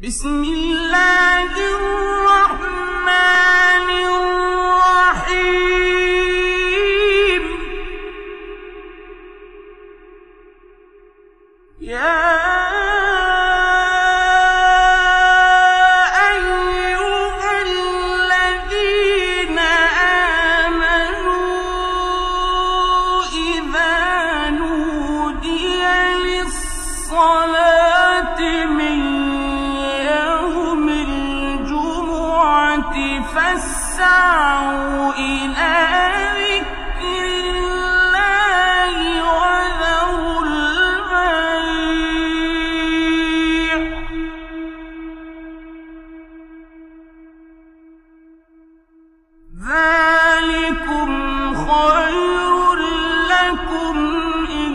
بسم الله الرحمن الرحيم. يا أيها الذين آمنوا إذا نودي للصلاة من يوم الجمعة فاسعوا إلى ذكر الله وذروا البيع ذلكم خير لكم إن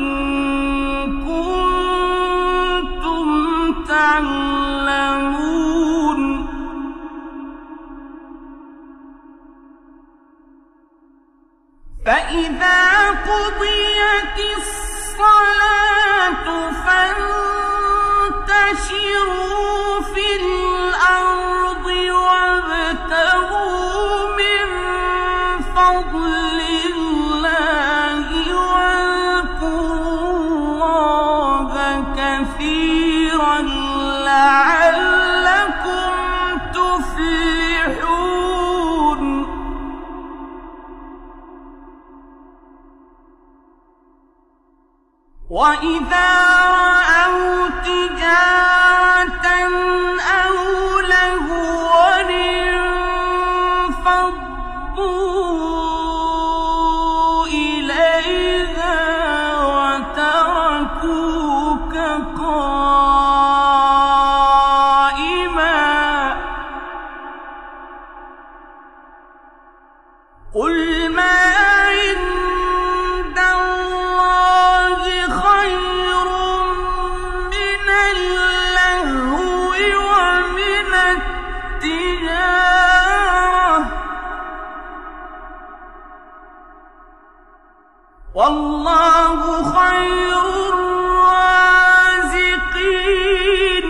كنتم تعلمون. فإذا قضيت الصلاة فانتشروا في الأرض وابتغوا من فضل الله واذكروا الله كثيرا لعلكم تفلحون. وإذا رأوا تجارة أو لهوا انفضوا إليها وتركوك قائما. قل ما عند الله خير من اللهو ومن التجارة والله خير الرازقين.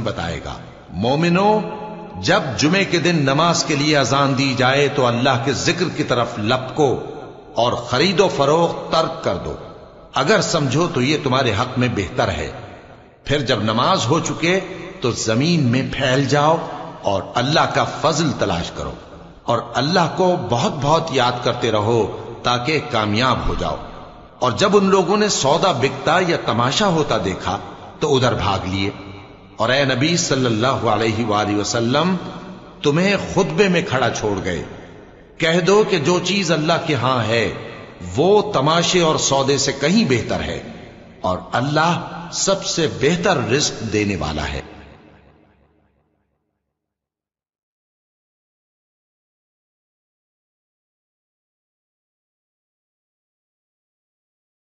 بتائے گا مومنو، جب جمعے کے دن نماز کے لیے اذان دی جائے تو اللہ کے ذکر کی طرف لپکو اور خرید و فروخت ترک کر دو، اگر سمجھو تو یہ تمہارے حق میں بہتر ہے۔ پھر جب نماز ہو چکے تو زمین میں پھیل جاؤ اور اللہ کا فضل تلاش کرو، اور اللہ کو بہت بہت یاد کرتے رہو تاکہ کامیاب ہو جاؤ۔ اور جب ان لوگوں نے سودا بکتا یا تماشا ہوتا دیکھا تو ادھر بھاگ لیے۔ اور اے نبی صلی اللہ علیہ وآلہ وسلم، تمہیں خطبے میں کھڑا چھوڑ گئے، کہہ دو کہ جو چیز اللہ کے ہاں ہے وہ تماشے اور سودے سے کہیں بہتر ہے، اور اللہ سب سے بہتر رزق دینے والا ہے۔